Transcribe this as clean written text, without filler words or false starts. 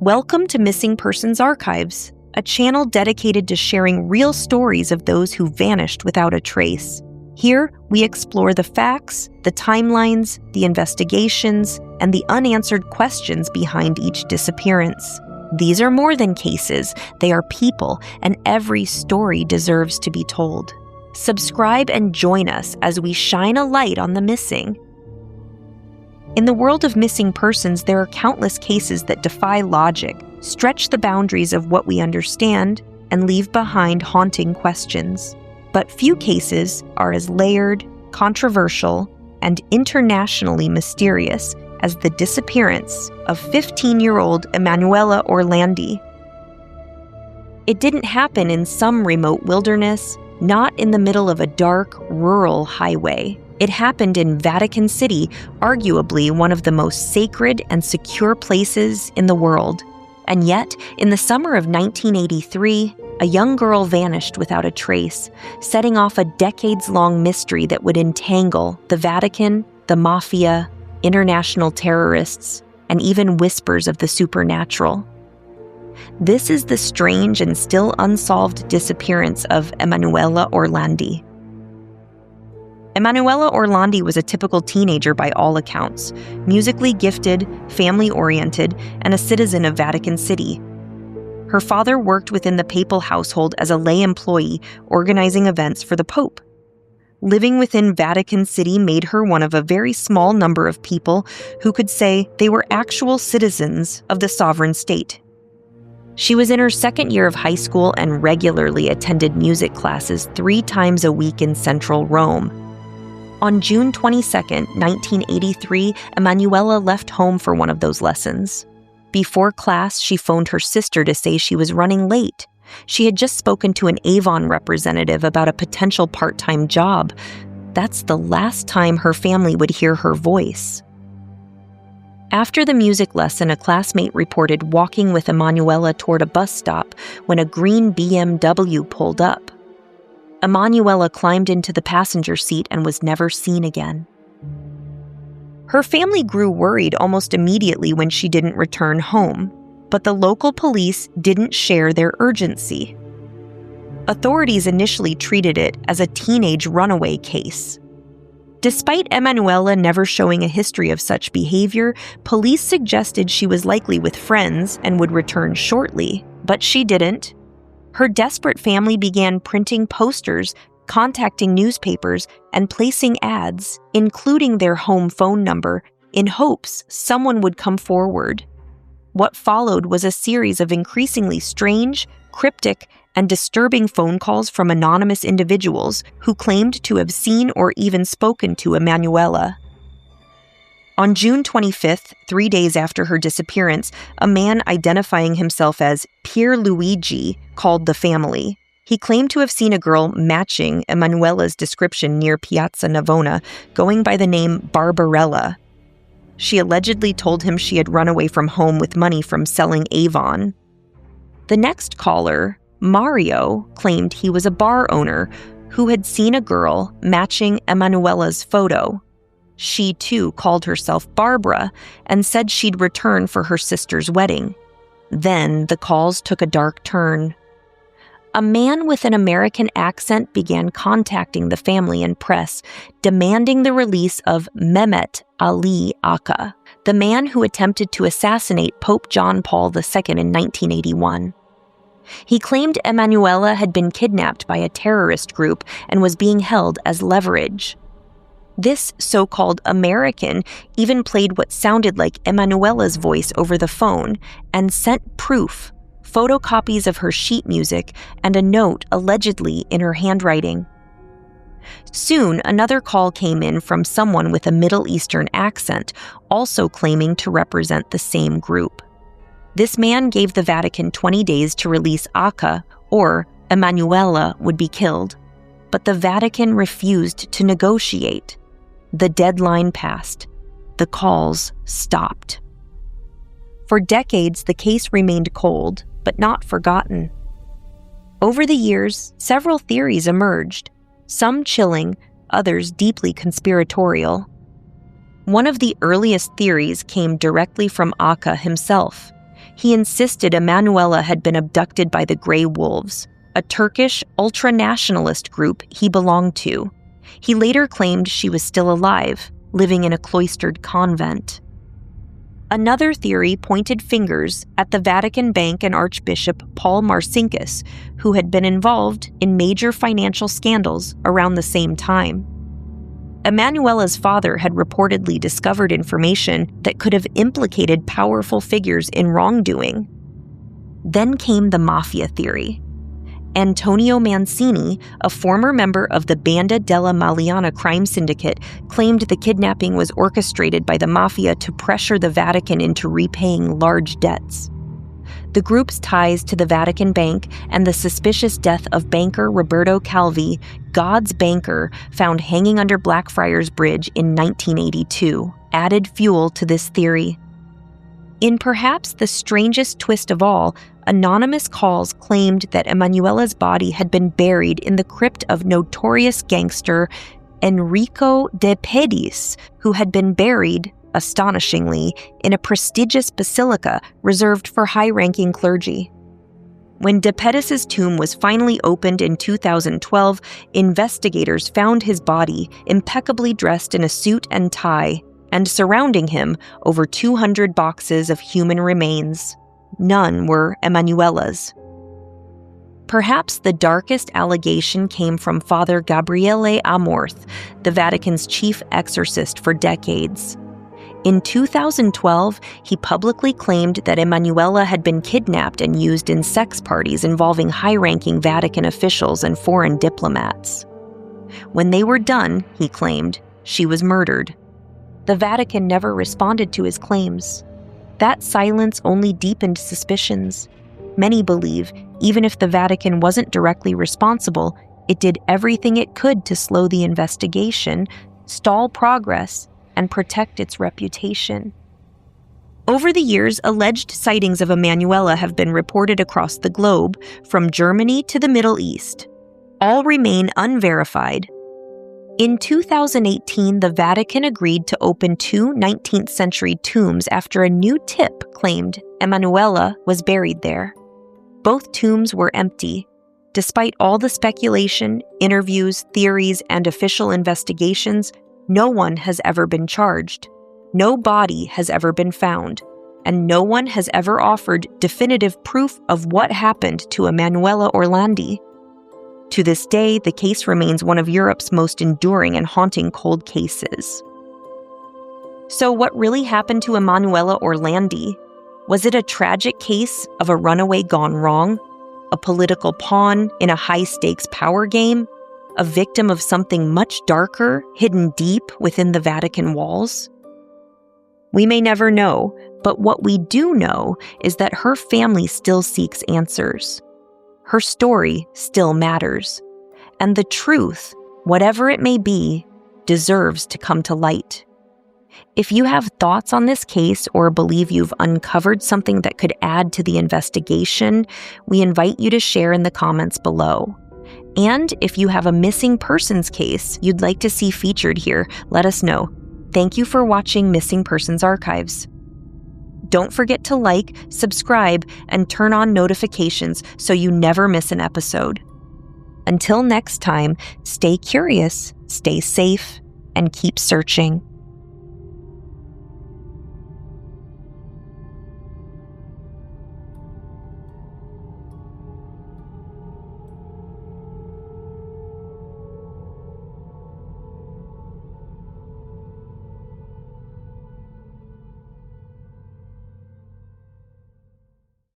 Welcome to Missing Persons Archives, a channel dedicated to sharing real stories of those who vanished without a trace. Here, we explore the facts, the timelines, the investigations, and the unanswered questions behind each disappearance. These are more than cases, they are people, and every story deserves to be told. Subscribe and join us as we shine a light on the missing. In the world of missing persons, there are countless cases that defy logic, stretch the boundaries of what we understand, and leave behind haunting questions. But few cases are as layered, controversial, and internationally mysterious as the disappearance of 15-year-old Emanuela Orlandi. It didn't happen in some remote wilderness, not in the middle of a dark, rural highway. It happened in Vatican City, arguably one of the most sacred and secure places in the world. And yet, in the summer of 1983, a young girl vanished without a trace, setting off a decades-long mystery that would entangle the Vatican, the mafia, international terrorists, and even whispers of the supernatural. This is the strange and still unsolved disappearance of Emanuela Orlandi. Emanuela Orlandi was a typical teenager by all accounts, musically gifted, family-oriented, and a citizen of Vatican City. Her father worked within the papal household as a lay employee, organizing events for the Pope. Living within Vatican City made her one of a very small number of people who could say they were actual citizens of the sovereign state. She was in her second year of high school and regularly attended music classes 3 times a week in central Rome. On June 22, 1983, Emanuela left home for one of those lessons. Before class, she phoned her sister to say she was running late. She had just spoken to an Avon representative about a potential part-time job. That's the last time her family would hear her voice. After the music lesson, a classmate reported walking with Emanuela toward a bus stop when a green BMW pulled up. Emanuela climbed into the passenger seat and was never seen again. Her family grew worried almost immediately when she didn't return home, but the local police didn't share their urgency. Authorities initially treated it as a teenage runaway case. Despite Emanuela never showing a history of such behavior, police suggested she was likely with friends and would return shortly, but she didn't. Her desperate family began printing posters, contacting newspapers, and placing ads, including their home phone number, in hopes someone would come forward. What followed was a series of increasingly strange, cryptic, and disturbing phone calls from anonymous individuals who claimed to have seen or even spoken to Emanuela. On June 25th, 3 days after her disappearance, a man identifying himself as Pierluigi called the family. He claimed to have seen a girl matching Emanuela's description near Piazza Navona, going by the name Barbarella. She allegedly told him she had run away from home with money from selling Avon. The next caller, Mario, claimed he was a bar owner who had seen a girl matching Emanuela's photo. She, too, called herself Barbara and said she'd return for her sister's wedding. Then the calls took a dark turn. A man with an American accent began contacting the family and press, demanding the release of Mehmet Ali Aka, the man who attempted to assassinate Pope John Paul II in 1981. He claimed Emanuela had been kidnapped by a terrorist group and was being held as leverage. This so-called American even played what sounded like Emanuela's voice over the phone and sent proof, photocopies of her sheet music, and a note allegedly in her handwriting. Soon, another call came in from someone with a Middle Eastern accent, also claiming to represent the same group. This man gave the Vatican 20 days to release Aka, or Emanuela would be killed. But the Vatican refused to negotiate. The deadline passed. The calls stopped. For decades, the case remained cold, but not forgotten. Over the years, several theories emerged, some chilling, others deeply conspiratorial. One of the earliest theories came directly from Aka himself. He insisted Emanuela had been abducted by the Grey Wolves, a Turkish ultra-nationalist group he belonged to. He later claimed she was still alive, living in a cloistered convent. Another theory pointed fingers at the Vatican bank and Archbishop Paul Marcinkus, who had been involved in major financial scandals around the same time. Emanuela's father had reportedly discovered information that could have implicated powerful figures in wrongdoing. Then came the mafia theory. Antonio Mancini, a former member of the Banda della Maliana crime syndicate, claimed the kidnapping was orchestrated by the mafia to pressure the Vatican into repaying large debts. The group's ties to the Vatican Bank and the suspicious death of banker Roberto Calvi, God's banker, found hanging under Blackfriars Bridge in 1982, added fuel to this theory. In perhaps the strangest twist of all, anonymous calls claimed that Emanuela's body had been buried in the crypt of notorious gangster Enrico De Pedis, who had been buried, astonishingly, in a prestigious basilica reserved for high-ranking clergy. When De Pedis' tomb was finally opened in 2012, investigators found his body impeccably dressed in a suit and tie, and surrounding him over 200 boxes of human remains. None were Emanuela's. Perhaps the darkest allegation came from Father Gabriele Amorth, the Vatican's chief exorcist for decades. In 2012, he publicly claimed that Emanuela had been kidnapped and used in sex parties involving high-ranking Vatican officials and foreign diplomats. When they were done, he claimed, she was murdered. The Vatican never responded to his claims. That silence only deepened suspicions. Many believe, even if the Vatican wasn't directly responsible, it did everything it could to slow the investigation, stall progress, and protect its reputation. Over the years, alleged sightings of Emanuela have been reported across the globe, from Germany to the Middle East. All remain unverified. In 2018, the Vatican agreed to open 2 19th-century tombs after a new tip claimed Emanuela was buried there. Both tombs were empty. Despite all the speculation, interviews, theories, and official investigations, no one has ever been charged. No body has ever been found, and no one has ever offered definitive proof of what happened to Emanuela Orlandi. To this day, the case remains one of Europe's most enduring and haunting cold cases. So what really happened to Emanuela Orlandi? Was it a tragic case of a runaway gone wrong? A political pawn in a high-stakes power game? A victim of something much darker, hidden deep within the Vatican walls? We may never know, but what we do know is that her family still seeks answers. Her story still matters, and the truth, whatever it may be, deserves to come to light. If you have thoughts on this case or believe you've uncovered something that could add to the investigation, we invite you to share in the comments below. And if you have a missing persons case you'd like to see featured here, let us know. Thank you for watching Missing Persons Archives. Don't forget to like, subscribe, and turn on notifications so you never miss an episode. Until next time, stay curious, stay safe, and keep searching.